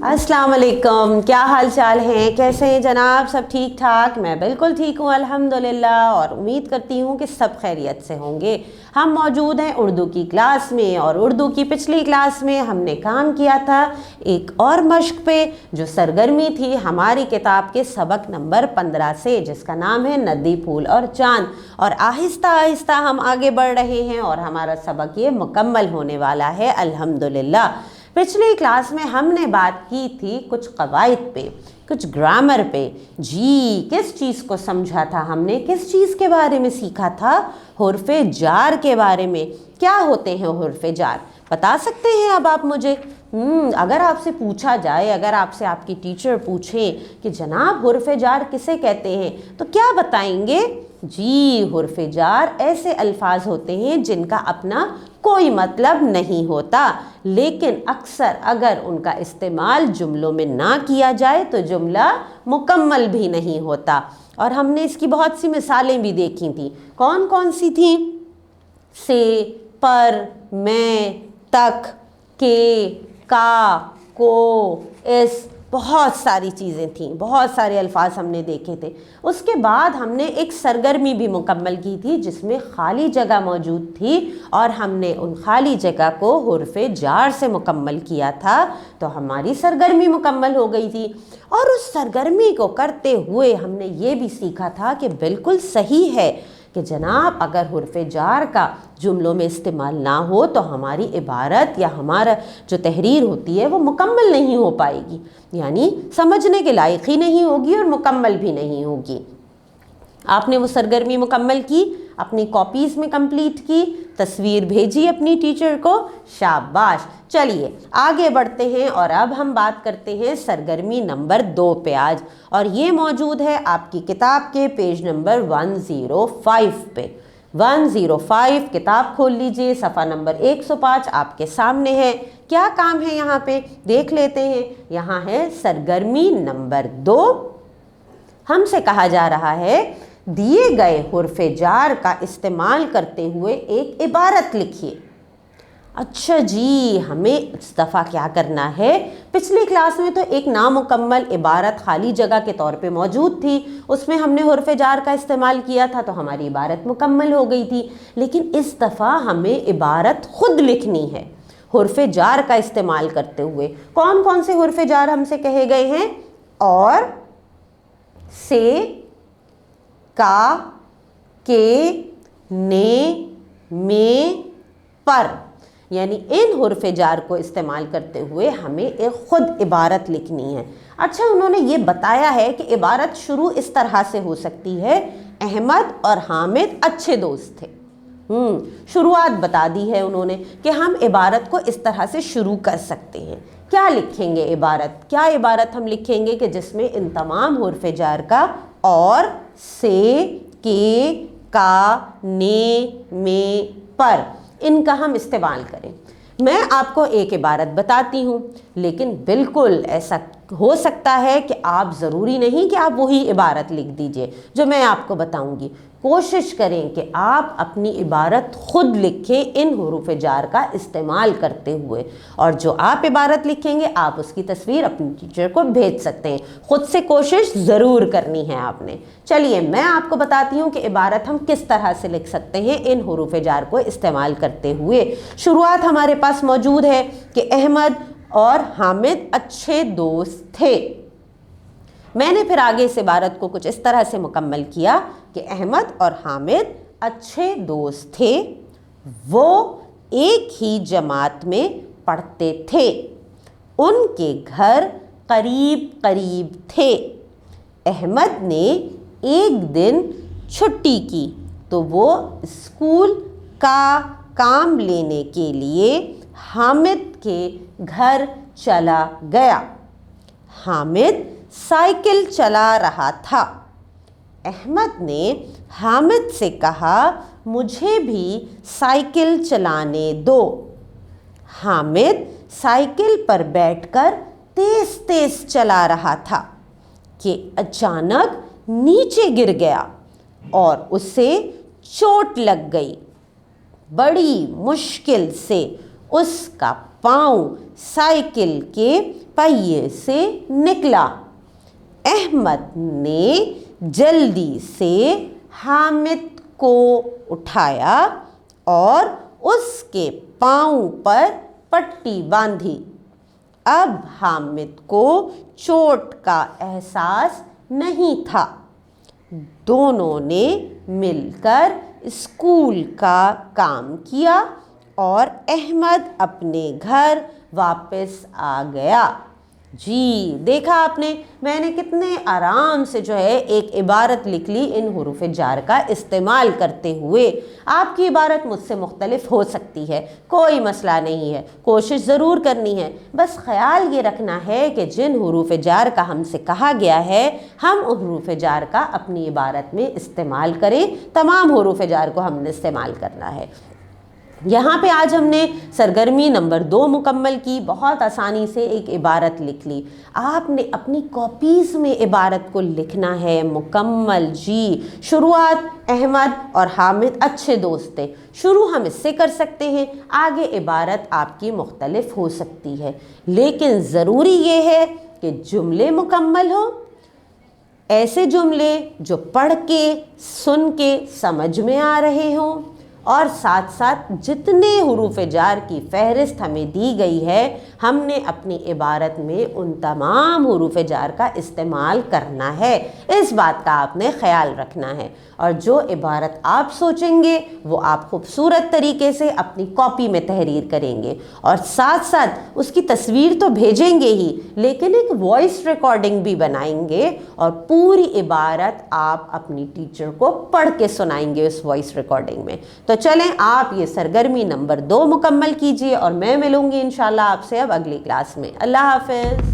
अस्सलाम वालेकुम, क्या हाल चाल हैं, कैसे हैं जनाब? सब ठीक ठाक? मैं बिल्कुल ठीक हूँ अल्हम्दुलिल्लाह, और उम्मीद करती हूँ कि सब खैरियत से होंगे। हम मौजूद हैं उर्दू की क्लास में, और उर्दू की पिछली क्लास में हमने काम किया था एक और मश्क पे, जो सरगर्मी थी हमारी किताब के सबक नंबर 15 से, जिसका नाम है नदी फूल और चांद। और आहिस्ता आहिस्ता हम आगे बढ़ रहे हैं और हमारा सबक ये मुकम्मल होने वाला है अल्हम्दुलिल्लाह। पिछली क्लास में हमने बात की थी कुछ कवायद पे, कुछ ग्रामर पे। जी, किस चीज़ को समझा था हमने? किस चीज़ के बारे में सीखा था? हुर्फ़े जार के बारे में। क्या होते हैं हुर्फ़े जार? बता सकते हैं अब आप मुझे? अगर आपसे पूछा जाए, अगर आपसे आपकी टीचर पूछे कि जनाब हुर्फ़े जार किसे कहते हैं, तो क्या बताएंगे? जी, हुर्फ़े जार ऐसे अल्फाज होते हैं जिनका अपना कोई मतलब नहीं होता, लेकिन अक्सर अगर उनका इस्तेमाल जुमलों में ना किया जाए तो जुमला मुकम्मल भी नहीं होता। और हमने इसकी बहुत सी मिसालें भी देखी थी। कौन कौन सी थी? से, पर, मैं, तक, के, का, को, इस, बहुत सारी चीज़ें थीं, बहुत सारे अल्फाज हमने देखे थे। उसके बाद हमने एक सरगर्मी भी मुकम्मल की थी जिसमें खाली जगह मौजूद थी, और हमने उन खाली जगह को हुर्फ़े जार से मुकम्मल किया था, तो हमारी सरगर्मी मुकम्मल हो गई थी। और उस सरगर्मी को करते हुए हमने ये भी सीखा था कि बिल्कुल सही है कि जनाब अगर हुर्फ़े जार का जुमलों में इस्तेमाल ना हो तो हमारी इबारत या हमारा जो तहरीर होती है वो मुकम्मल नहीं हो पाएगी, यानी समझने के लायक ही नहीं होगी और मुकम्मल भी नहीं होगी। आपने वो सरगर्मी मुकम्मल की, अपनी कॉपीज़ में कंप्लीट की, तस्वीर भेजी अपनी टीचर को, शाबाश। चलिए आगे बढ़ते हैं और अब हम बात करते हैं सरगर्मी नंबर 2 पे आज, और ये मौजूद है आपकी किताब के पेज नंबर 105 पे। 105 किताब खोल लीजिए, सफ़ा नंबर 105 आपके सामने है। क्या काम है यहाँ पे देख लेते हैं। यहाँ है सरगर्मी नंबर 2। हमसे कहा जा रहा है दिए गए हुर्फ़े जार का इस्तेमाल करते हुए एक इबारत लिखिए। अच्छा जी, हमें इस दफ़ा क्या करना है? पिछली क्लास में तो एक नामुकम्मल इबारत खाली जगह के तौर पे मौजूद थी, उसमें हमने हुर्फ़े जार का इस्तेमाल किया था तो हमारी इबारत मुकम्मल हो गई थी। लेकिन इस दफ़ा हमें इबारत खुद लिखनी है हुर्फ़े जार का इस्तेमाल करते हुए। कौन कौन से हुर्फ़े जार हमसे कहे गए हैं? और, से, का, के, ने, में, पर, यानी इन हुर्फ़े जार को इस्तेमाल करते हुए हमें एक ख़ुद इबारत लिखनी है। अच्छा, उन्होंने ये बताया है कि इबारत शुरू इस तरह से हो सकती है, अहमद और हामिद अच्छे दोस्त थे। शुरुआत बता दी है उन्होंने कि हम इबारत को इस तरह से शुरू कर सकते हैं। क्या लिखेंगे इबारत? क्या इबारत हम लिखेंगे कि जिसमें इन तमाम हुर्फ़े जार का और, से, के, का, ने, में, पर, इनका हम इस्तेमाल करें। मैं आपको एक इबारत बताती हूँ, लेकिन बिल्कुल ऐसा हो सकता है कि आप ज़रूरी नहीं कि आप वही इबारत लिख दीजिए जो मैं आपको बताऊँगी। कोशिश करें कि आप अपनी इबारत ख़ुद लिखें इन हुरूफ़े जार का इस्तेमाल करते हुए, और जो आप इबारत लिखेंगे आप उसकी तस्वीर अपनी टीचर को भेज सकते हैं। ख़ुद से कोशिश ज़रूर करनी है आपने। चलिए मैं आपको बताती हूँ कि इबारत हम किस तरह से लिख सकते हैं इन हुरूफ़े जार को इस्तेमाल करते हुए। शुरुआत हमारे पास मौजूद है कि अहमद और हामिद अच्छे दोस्त थे। मैंने फिर आगे इस इबारत को कुछ इस तरह से मुकम्मल किया कि अहमद और हामिद अच्छे दोस्त थे, वो एक ही जमात में पढ़ते थे, उनके घर करीब करीब थे। अहमद ने एक दिन छुट्टी की तो वो स्कूल का काम लेने के लिए हामिद के घर चला गया। हामिद साइकिल चला रहा था। अहमद ने हामिद से कहा, मुझे भी साइकिल चलाने दो। हामिद साइकिल पर बैठकर तेज तेज चला रहा था कि अचानक नीचे गिर गया और उसे चोट लग गई। बड़ी मुश्किल से उसका पाँव साइकिल के पहिए से निकला। अहमद ने जल्दी से हामिद को उठाया और उसके पाँव पर पट्टी बांधी। अब हामिद को चोट का एहसास नहीं था। दोनों ने मिलकर स्कूल का काम किया और अहमद अपने घर वापस आ गया। जी, देखा आपने, मैंने कितने आराम से जो है एक इबारत लिख ली इन हुरूफ जार का इस्तेमाल करते हुए। आपकी इबारत मुझसे मुख्तलिफ हो सकती है, कोई मसला नहीं है, कोशिश ज़रूर करनी है। बस ख़याल ये रखना है कि जिन हुरूफ जार का हमसे कहा गया है हम उन हुरूफ जार का अपनी इबारत में इस्तेमाल करें। तमाम हुरूफ जार को हमने इस्तेमाल करना है। यहाँ पे आज हमने सरगर्मी नंबर 2 मुकम्मल की। बहुत आसानी से एक इबारत लिख ली। आपने अपनी कॉपीज़ में इबारत को लिखना है मुकम्मल। जी, शुरुआत अहमद और हामिद अच्छे दोस्त थे, शुरू हम इससे कर सकते हैं, आगे इबारत आपकी मुख्तलिफ हो सकती है, लेकिन ज़रूरी ये है कि जुमले मुकम्मल हों। ऐसे जुमले जो पढ़ के सुन के समझ में आ रहे हों और साथ साथ जितने हुरूफ जार की फहरिस्त हमें दी गई है हमने अपनी इबारत में उन तमाम हुरूफ जार का इस्तेमाल करना है। इस बात का आपने ख्याल रखना है और जो इबारत आप सोचेंगे वो आप खूबसूरत तरीके से अपनी कॉपी में तहरीर करेंगे और साथ साथ उसकी तस्वीर तो भेजेंगे ही, लेकिन एक वॉइस रिकॉर्डिंग भी बनाएंगे और पूरी इबारत आप अपनी टीचर को पढ़ के सुनाएंगे उस वॉइस रिकॉर्डिंग में। तो चलें, आप ये सरगर्मी नंबर 2 मुकम्मल कीजिए और मैं मिलूंगी इंशाल्लाह आपसे अब अगली क्लास में। अल्लाह हाफ़िज़।